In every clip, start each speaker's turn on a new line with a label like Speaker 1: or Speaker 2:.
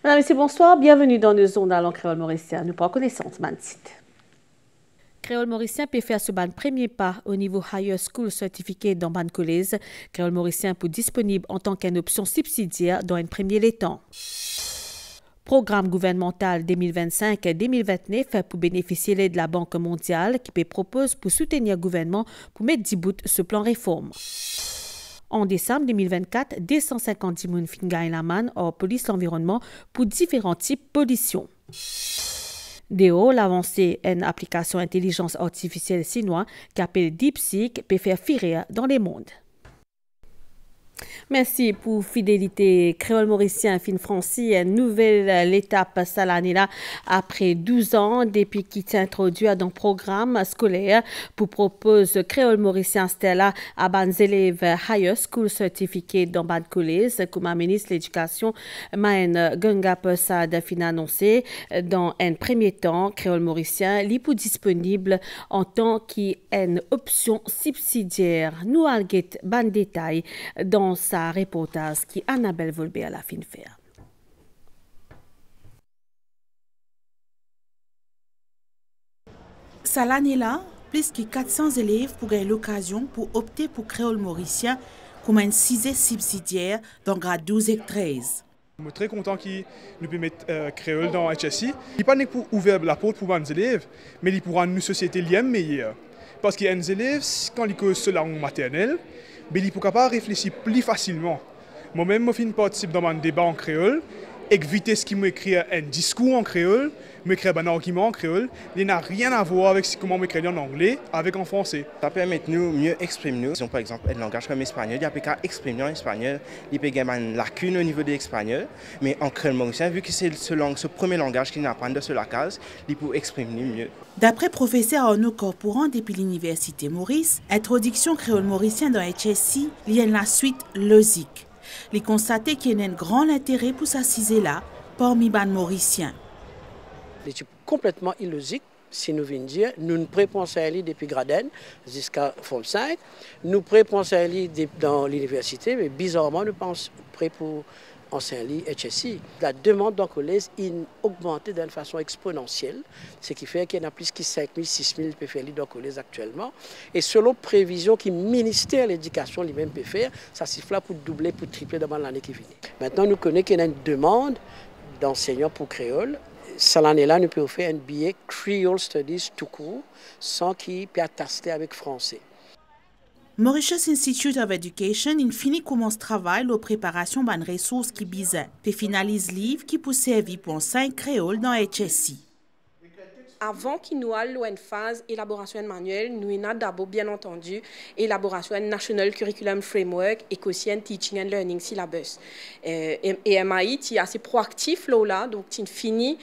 Speaker 1: Madame et messieurs, bonsoir. Bienvenue dans nos ondes en créole mauricien. Nous prenons connaissance de site. Créole mauricien peut faire ce ban premier pas au niveau Higher School Certificate dans ban collège. Créole mauricien pour disponible en tant qu'une option subsidiaire dans un premier temps. Programme gouvernemental 2025-2029 pour bénéficier de la Banque mondiale qui propose pour soutenir le gouvernement pour mettre 10 bouts ce plan réforme. En décembre 2024, 250 000 fin gagnent la manne hors police l'environnement pour différents types de pollution. DO, l'avancée une application intelligence artificielle chinoise qui appelle DeepSeek peut faire firer dans les mondes. Merci pour fidélité créole mauricien fin Francis, une nouvelle étape cette année-là après 12 ans depuis qu'il s'est introduit dans le programme scolaire pour proposer créole mauricien Stella à des élèves Higher School Certificate dans ban collège comme la ministre de l'Éducation Maën Ganga Persad fin annoncé dans un premier temps créole mauricien libre disponible en tant qu'une option subsidiaire. Nous allons ban détail dans sa reportage qui Annabelle Volbé à la fin faire.
Speaker 2: Cette année-là, plus de 400 élèves pourraient l'occasion pour opter pour créole mauricien comme un sixième subsidiaire dans grade 12 et 13.
Speaker 3: Je suis très content qu'ils nous permettent créole dans HSI. Il n'est pas pour ouvrir la porte pour les élèves, mais il pour rendre une société meilleure. Parce qu'il y a des élèves, quand ils causent la langue maternelle, mais ils sont capables de réfléchir plus facilement. Moi-même, je participe dans un débat en créole, et éviter ce qui m'écrit un discours en créole, m'écrire un argument en créole, il n'a rien à voir avec comment m'écrire en anglais, avec en français.
Speaker 4: Ça permet de nous mieux exprimer. Nous. Par exemple, un langage comme l'espagnol, il n'y a pas qu'à exprimer en espagnol, il peut y avoir une lacune au niveau de l'espagnol, mais en créole mauricien, vu que c'est ce premier langage qui n'apprend de la case, il peut exprimer mieux.
Speaker 2: D'après professeur Arnaud Corporant depuis l'Université Maurice, introduction créole mauricien dans HSI, il y a la suite logique. Il constaté qu'il y a un grand intérêt pour s'assiser là parmi les mauriciens.
Speaker 5: C'est complètement illogique si nous venons dire nous ne prépensons à lire depuis Graden jusqu'à Forme 5, nous prépensons à lire dans l'université, mais bizarrement nous pensons prêt pour enseigner HSI. La demande dans le collège a augmenté d'une façon exponentielle, ce qui fait qu'il y en a plus de 5 000, 6 000 peut faire dans le collège actuellement. Et selon prévision que le ministère de l'Éducation lui-même peut faire, ça siffle là pour doubler, pour tripler dans l'année qui vient. Maintenant, nous connaissons qu'il y a une demande d'enseignants pour créole. Cette année-là, nous pouvons faire un billet Creole Studies tout court, sans qu'il puisse attaster avec français.
Speaker 2: Mauritius Institute of Education infini commence travail aux préparations de ressources qui bisaient. Puis finalise livre qui peut servir pour enseigner créole dans HSI.
Speaker 6: Avant qu'il nous aille une phase élaboration de manuel, nous avons d'abord bien entendu élaboration National Curriculum Framework et aussi un Teaching and Learning Syllabus. Et MAI est assez proactif là, donc il finit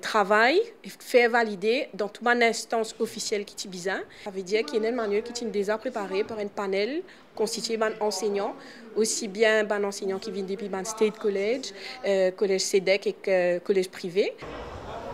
Speaker 6: travail, fait valider dans toute une instance officielle qui est bizarre. Ça veut dire qu'il y a un manuel qui est déjà préparé par un panel constitué d'enseignants, aussi bien d'enseignants qui viennent depuis State College, collège CEDEC et collège privé.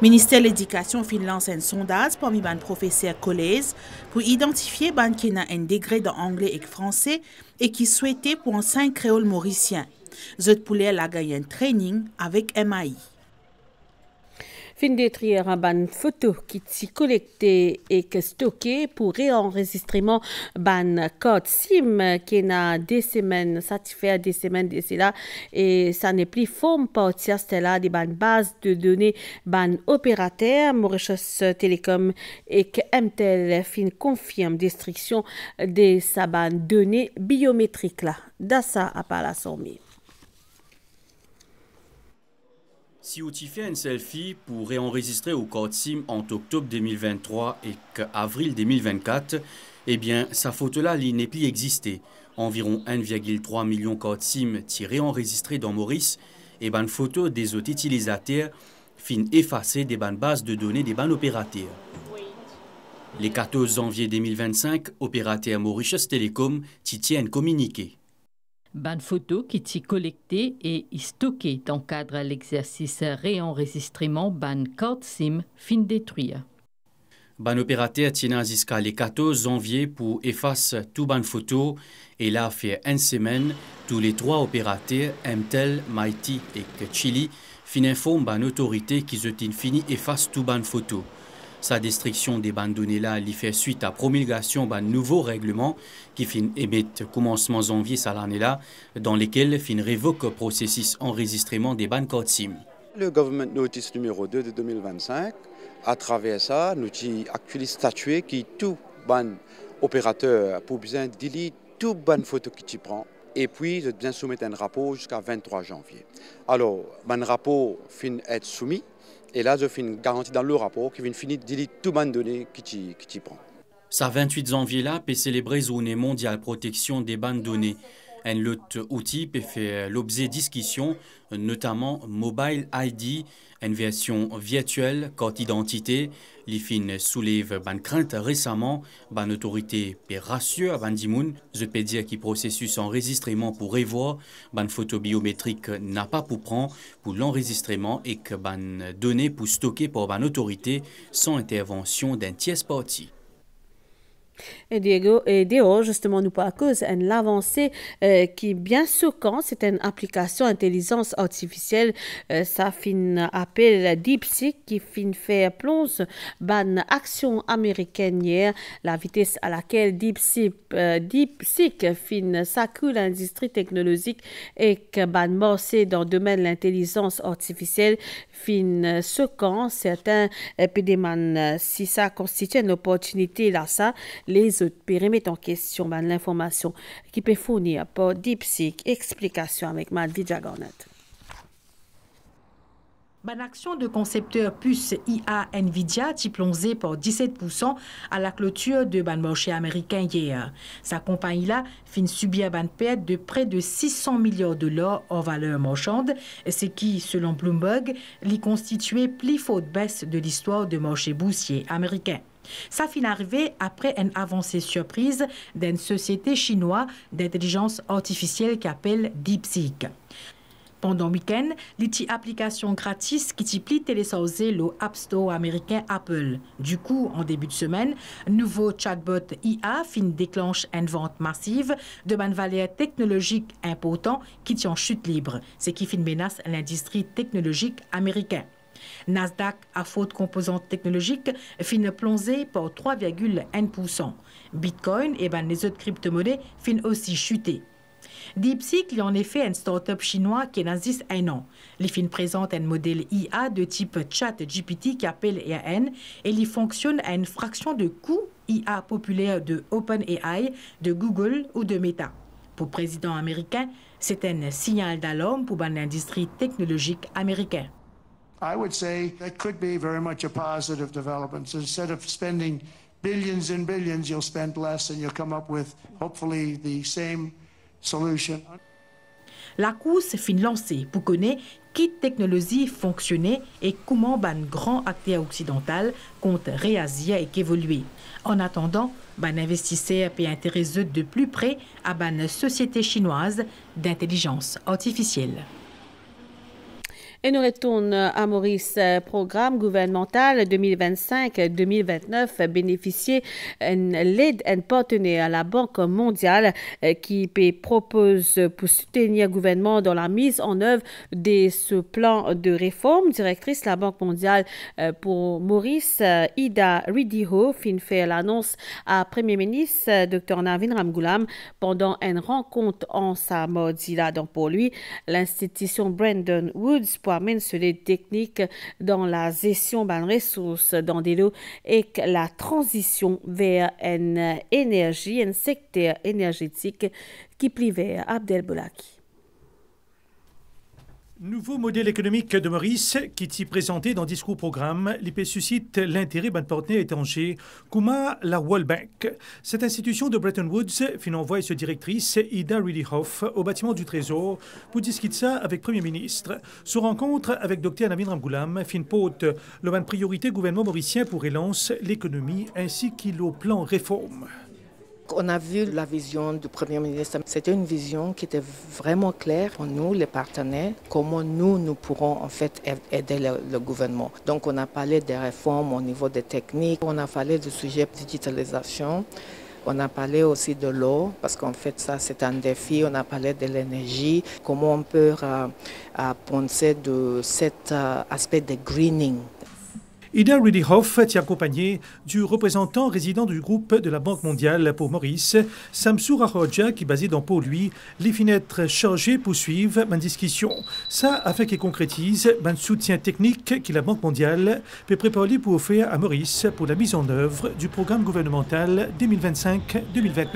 Speaker 2: Ministère de l'Éducation lance un sondage parmi les professeurs collèges pour identifier les qui ont un degré d'anglais et français et qui souhaitaient pour enseigner créole mauricien. Zot poulet a gagné un training avec MAI.
Speaker 1: Fin détruire un ban photo qui s'y collecté et que stocké pour réenregistrement ban code SIM qui n'a des semaines, ça fait des semaines d'ici là et ça n'est plus forme partir c'est là des ban bases de données ban opérateur Mauritius Telecom et que MTL fin confirme destruction de sa ban données biométriques là. D'assa à pas la somme.
Speaker 7: Si vous fait une selfie pour réenregistrer au code SIM entre octobre 2023 et avril 2024, eh bien, sa photo-là n'est plus existée. Environ 1,3 million de codes SIM tirés enregistrés dans Maurice et une photo des autres utilisateurs fin effacées des bases de données des opérateurs. Le 14 janvier 2025, opérateur Mauritius Telecom tient un communiqué.
Speaker 8: Ban photo qui est collectée et stockée dans le cadre de l'exercice réenregistrement ban code SIM fin détruire.
Speaker 7: Ban opérateur tient jusqu'à le 14 janvier pour effacer tout ban photo et là fait une semaine tous les trois opérateurs MTEL, Mighty et Chili fin informe ban autorité qui se fini efface tout ban photo. Sa destruction des bandes données là, il fait suite à promulgation d'un nouveau règlement qui fin émettre commencement janvier cette année là, dans lesquels fin révoque le processus enregistrement des bandes code SIM.
Speaker 9: Le Government Notice numéro 2 de 2025, à travers ça, nous actualisons statué qui tout ban opérateur pour bien delete tout ban photo qui tu prend. Et puis, je bien soumettre un rapport jusqu'à 23 janvier. Alors, ban rapport fin être soumis. Et là, je fais une garantie dans le rapport qui vient finir de delete tout ban données qui t'y prend.
Speaker 7: Ça 28 janvier là peut célébrer journée mondiale protection des bandes données. Un autre outil peut faire l'objet de discussion, notamment Mobile ID, une version virtuelle, carte d'identité. Les fins soulèvent ban crainte récemment, ban autorité peut rassurer ban dimoun. Je peux dire que le processus enregistrement pour revoir, ban photo biométrique n'a pas pour prendre pour l'enregistrement et que ban données pour stocker pour ban autorité sans intervention d'un tiers parti.
Speaker 1: Et Diego, justement, nous pas à cause de l'avancée qui est bien choquant, c'est une application intelligence artificielle, ça fin appelle DeepSeek qui fin fait plonge ban action américaine hier, la vitesse à laquelle DeepSeek fin s'accule l'industrie technologique et que ban morcé dans le domaine de l'intelligence artificielle fin choquant, certains pédéman si ça constitue une opportunité là ça les autres périmètres en question, l'information qui peut fournir par DeepSeek, explication avec Madvidja Garnet.
Speaker 10: L'action de concepteur puce IA Nvidia qui plongé par 17% à la clôture de ban marché américain hier. Sa compagnie-là fin subir ban perte de près de 600 milliards de dollars en valeur marchande, ce qui, selon Bloomberg, l'y constituait plus forte baisse de l'histoire du marché boursier américain. Ça fin arrivé après une avancée surprise d'une société chinoise d'intelligence artificielle qui appelle DeepSeek. Pendant le week-end, l'outil application gratis qui t'y téléchargé le App Store américain Apple. Du coup, en début de semaine, nouveau chatbot IA fin déclenche une vente massive de ban valeur technologique important qui tient en chute libre, ce qui fin menace l'industrie technologique américaine. Nasdaq à faute composante technologique fin plongé par 3,1%. Bitcoin et les autres crypto-monnaies fin aussi chuté. DeepSeek est en effet une start-up chinoise qui existe un an. Les fin présente un modèle IA de type ChatGPT qui appelle EAN et il fonctionne à une fraction de coût IA populaire de OpenAI, de Google ou de Meta. Pour le président américain, c'est un signal d'alarme pour l'industrie technologique américaine.
Speaker 11: I would say that could be very much a positive development. So instead of spending billions and billions, you'll spend less and you'll come up with hopefully the same solution.
Speaker 10: La course fin lancée pour connaître quelle technologie fonctionnait et comment un grand acteur occidental compte réagir et évoluer. En attendant, un investisseur peut intéresser de plus près à une société chinoise d'intelligence artificielle.
Speaker 1: Et nous retournons à Maurice. Programme gouvernemental 2025-2029 bénéficier l'aide d'un partenaire à la Banque mondiale qui propose pour soutenir le gouvernement dans la mise en œuvre de ce plan de réforme. Directrice de la Banque mondiale pour Maurice, Ida Ridiho, fin fait l'annonce à Premier ministre Dr Navin Ramgoolam pendant une rencontre en sa mardi là. Donc pour lui, l'institution Bretton Woods pour mentionner techniques dans la gestion des ressources dans des lots et la transition vers une énergie, un secteur énergétique qui privé Abdel Boulaki.
Speaker 12: Nouveau modèle économique de Maurice qui t'y présenté dans Discours Programme, l'IP suscite l'intérêt d'un partenaire étranger, comme la World Bank. Cette institution de Bretton Woods fin envoie sa directrice Ida Ridihoff au bâtiment du Trésor pour discuter ça avec Premier ministre. Sa rencontre avec Dr Navin Ramgoolam fin pote le priorité gouvernement mauricien pour relance l'économie ainsi qu'il au plan réforme.
Speaker 13: On a vu la vision du Premier ministre. C'était une vision qui était vraiment claire pour nous, les partenaires, comment nous pourrons en fait aider le gouvernement. Donc on a parlé des réformes au niveau des techniques, on a parlé du sujet de digitalisation, On a parlé aussi de l'eau, parce qu'en fait, ça, c'est un défi. On a parlé de l'énergie, comment on peut penser de cet aspect de greening.
Speaker 12: Ida Riddihoff est accompagnée du représentant résident du groupe de la Banque mondiale pour Maurice, Samsour Ahoja, qui est basé dans Port-Louis. Les fenêtres chargées poursuivent ma discussion. Ça afin qu'il concrétise un soutien technique que la Banque mondiale peut préparer pour offrir à Maurice pour la mise en œuvre du programme gouvernemental 2025-2029.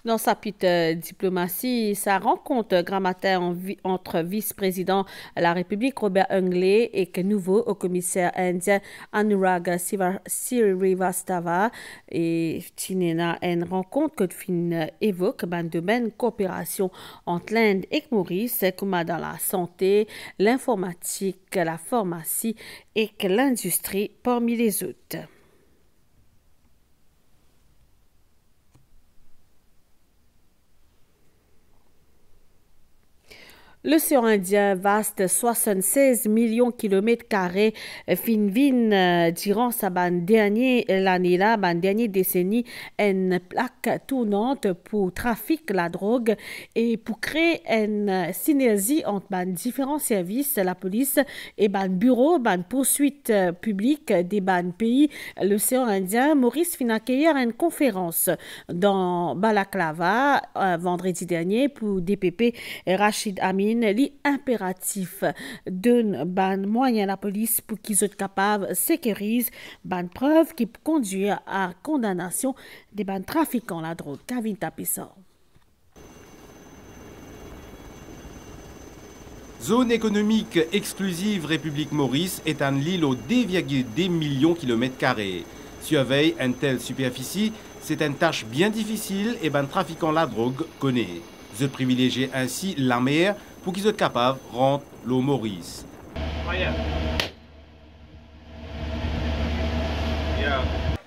Speaker 1: Dans sa petite diplomatie, sa rencontre grand matin entre vice-président de la République Robert Ungley et nouveau au commissaire indien Anurag Srivastava et Tinena, une rencontre que fin évoque un domaine de coopération entre l'Inde et Maurice, comme dans la santé, l'informatique, la pharmacie et l'industrie parmi les autres. L'océan Indien, vaste 76 millions de kilomètres carrés, fin durant sa dernière décennie, une plaque tournante pour trafic la drogue et pour créer une synergie entre différents services, la police et bureau, poursuite publique des pays. L'océan Indien, Maurice fin accueillir une conférence dans Balaklava vendredi dernier pour DPP Rachid Amin. L'impératif d'un moyen la police pour qu'ils soient capables de sécuriser ban preuve qui peut conduire à condamnation des trafiquants la drogue. Kavin Tapissor.
Speaker 14: Zone économique exclusive République Maurice est un île aux 2,2 millions de kilomètres carrés. Surveiller une telle superficie, c'est une tâche bien difficile et trafiquant la drogue connaît. Je privilégie ainsi la mer pour qu'ils soient capables de rendre l'eau Maurice.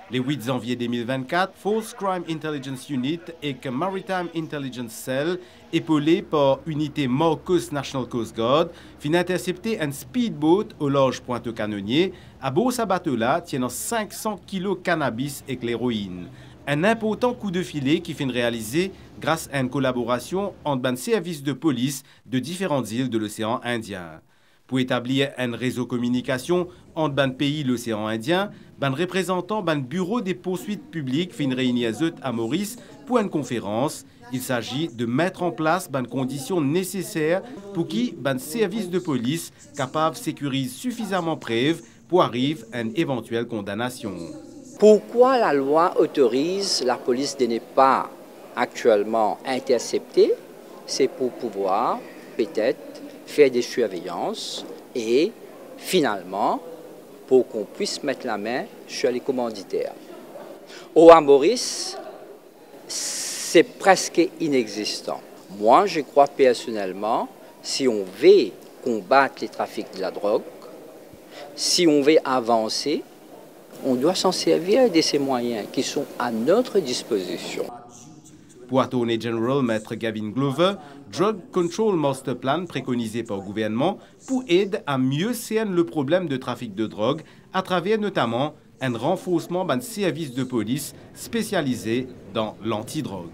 Speaker 14: Le 8 janvier 2024, Force Crime Intelligence Unit et Maritime Intelligence Cell, épaulé par unité Marcos National Coast Guard, fin intercepté un speedboat au large Pointe-Canonnier. À bord de ce bateau-là, tiennant 500 kg cannabis et l'héroïne. Un important coup de filet qui fin réalisé grâce à une collaboration entre les services de police de différentes îles de l'océan Indien. Pour établir un réseau de communication entre les pays de l'océan Indien, les représentants du bureau des poursuites publiques fin réunir à Maurice pour une conférence. Il s'agit de mettre en place les conditions nécessaires pour que les services de police capables de sécuriser suffisamment preuves pour arriver à une éventuelle condamnation.
Speaker 15: Pourquoi la loi autorise la police de ne pas actuellement intercepter? C'est pour pouvoir peut-être faire des surveillances et finalement pour qu'on puisse mettre la main sur les commanditaires. Au Maurice, c'est presque inexistant. Moi, je crois personnellement, si on veut combattre les trafics de la drogue, si on veut avancer, on doit s'en servir de ces moyens qui sont à notre disposition.
Speaker 14: Pour Attorney General Maître Gavin Glover, Drug Control Master Plan préconisé par le gouvernement pour aider à mieux cerner le problème de trafic de drogue à travers notamment un renforcement d'un service de police spécialisé dans l'antidrogue.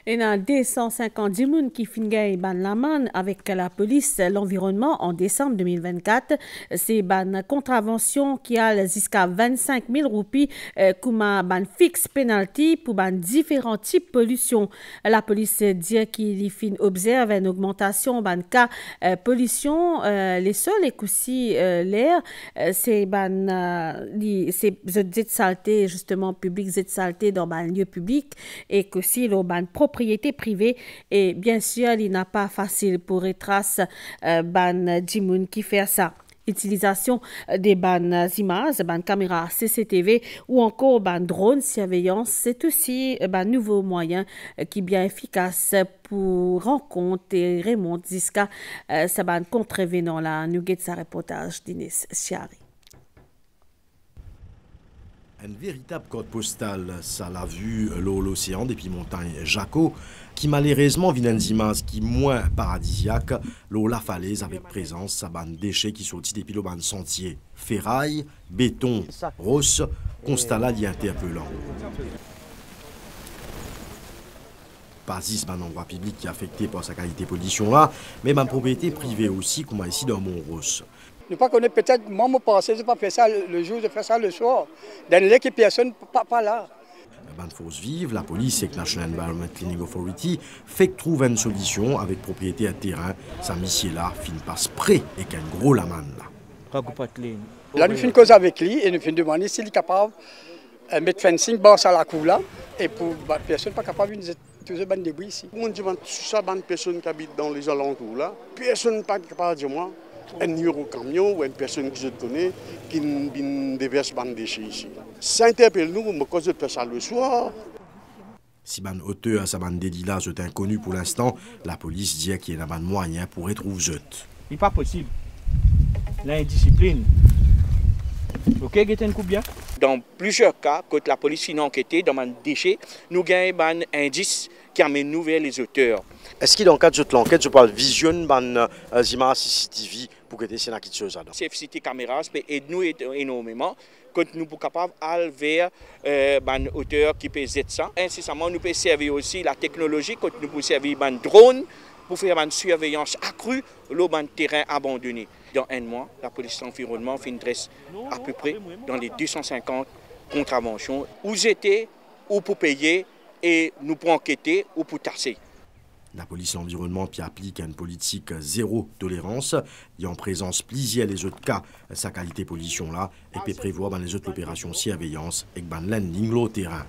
Speaker 1: Il y a 250 personnes qui finissent la main avec la police l'environnement en décembre 2024. C'est une contravention qui a jusqu'à 25 000 roupies comme un fixe penalty pour différents types de pollution. La police dit qu'il observe une augmentation de cas pollution. Les sols et aussi l'air, c'est des saletés justement publiques, des saletés dans un lieu public et aussi dans propriété privée et bien sûr il n'a pas facile pour retracer dimoun qui fait ça. Utilisation des images, caméras CCTV ou encore drone surveillance, c'est aussi un nouveau moyen qui est bien efficace pour rencontrer et remonter jusqu'à ce contrevenant là. Nous avons ce reportage d'Inès Chiari.
Speaker 16: Un véritable code postal, ça l'a vu l'océan depuis montagne Jaco, qui malheureusement vient d'une image qui moins paradisiaque, la falaise avec présence sa bande déchets qui sortit depuis le ban sentier. Ferraille, béton, rosse, constat là interpellant. Pas juste un endroit public qui est affecté par sa qualité de pollution là, mais ma propriété privée aussi, comme ici dans Mont-Rose.
Speaker 17: Ne pas connaître peut-être, moi, je pensais, je ne pas faire ça le jour, je fais ça le soir. Dans l'équipe, personne pas là.
Speaker 16: La bande force vive, la police et la National Environment Cleaning Authority fait trouver une solution avec propriété à terrain. Sa mission là finit par spray et qu'un gros laman là.
Speaker 17: Là, nous finissons cause avec lui et nous finissons demander s'il est capable de mettre fencing dans la cour là et pour personne pas capable de tous les bandes de débris ici.
Speaker 18: On dit que ça, les personnes qui habitent dans les alentours là, personne n'est pas capable de dire moi. Un numéro camion ou une personne que je connais qui déverse des déchets ici. Ça interpelle nous, mais quand je fais ça le soir.
Speaker 16: Si ban auteur à sa bande délit là est inconnu pour l'instant, la police dit qu'il y a un moyen pour retrouver Zut.
Speaker 19: Il n'est pas possible. L'indiscipline. Ok, Gaëtan Koubia?
Speaker 20: Dans plusieurs cas, quand la police finit enquêter dans les déchets, nous gagnons un indice qui amène nous vers les auteurs.
Speaker 16: Est-ce que dans le cadre de l'enquête, je parle vision des images CCTV pour que c'est quelque chose là?
Speaker 20: CFCT caméras peut aider nous énormément quand nous sommes capables d'aller vers les auteurs qui peuvent être ça. Incessamment, nous pouvons servir aussi la technologie quand nous pouvons servir les drones pour faire une surveillance accrue le terrain abandonné. Dans un mois, la police d'environnement fait une dresse à peu près dans les 250 contraventions où j'étais, ou pour payer, et nous pour enquêter ou pour tasser.
Speaker 16: La police de l'environnement qui applique une politique zéro tolérance, et en présence plusieurs les autres cas, sa qualité de pollution là, et peut prévoir dans les autres opérations surveillance et ban landing au terrain.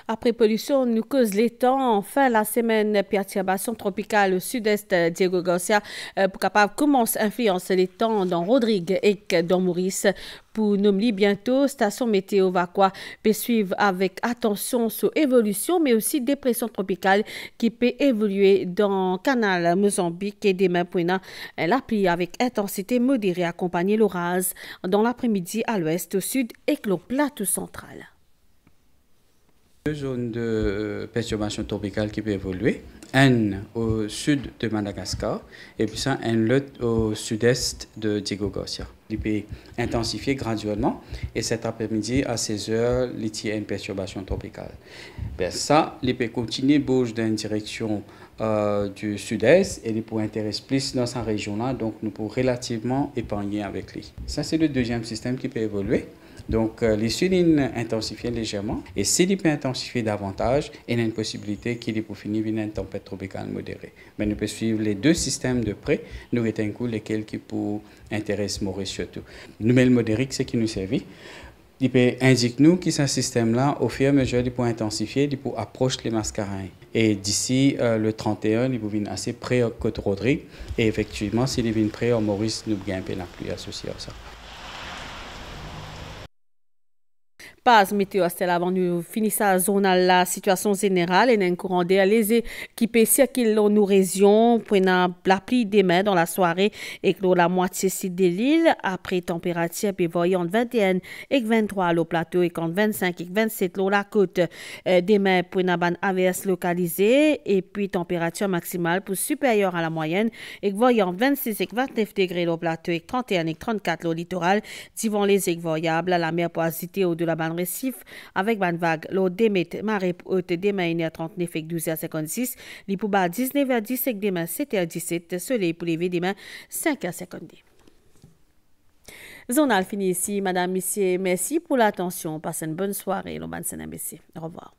Speaker 1: Après pollution, nous cause les temps. Enfin, la semaine perturbation tropicale au sud-est Diego Garcia pour capable commencer à influencer les temps dans Rodrigue et dans Maurice. Pour nommer bientôt, station météo va quoi peut suivre avec attention sur évolution, mais aussi dépression tropicale qui peut évoluer dans le canal Mozambique et demain pour la pluie avec intensité modérée accompagnée l'orage dans l'après-midi à l'ouest, au sud et le plateau central.
Speaker 21: Deux zones de perturbation tropicale qui peuvent évoluer. Une au sud de Madagascar et puis ça, une autre au sud-est de Diego Garcia. Il peut intensifier graduellement et cet après-midi à 16h, il y a une perturbation tropicale. Ben ça, il peut continuer bouger dans une direction du sud-est et il peut intéresser plus dans sa région-là, donc nous pouvons relativement épargner avec lui. Ça, c'est le deuxième système qui peut évoluer. Donc, les sud intensifient légèrement et s'il peut intensifier davantage, il y a une possibilité qu'il peut finir par une tempête tropicale modérée. Mais nous pouvons suivre les deux systèmes de près, nous retenons lesquels qui peuvent intéresser Maurice surtout. Nouvelle modérée, c'est qui nous servit. Il peut indiquer nous que ce système-là, au fur et à mesure, il peut intensifier, il peut approcher les Mascareins. Et d'ici le 31, il peut venir assez près à Côte-Rodrigue. Et effectivement, s'il vient près à Maurice, nous gagnons un peu la pluie associée à ça.
Speaker 1: Pas météo, c'est avant de finir sa zone à la situation générale et un courant d'air léger qui peut circuler dans nos régions pour la pluie demain dans la soirée et que la moitié sud de l'île après température peut varier entre 21 et 23 au plateau et entre 25 et 27 sur la côte. Demain pour une bande averse localisée et puis température maximale pour supérieure à la moyenne et variant 26 et 29 degrés au plateau et 31 et 34 au littoral. Divant les variables, la mer peut agiter au de la bande récif avec bande vague. L'eau démet marée haute demain 1h39 et 12h56. L'ipouba 19h10 et demain 7h17. Soleil pour lever demain 5h52. Zonal fini ici. Madame, Monsieur, merci pour l'attention. Passez une bonne soirée. Au revoir.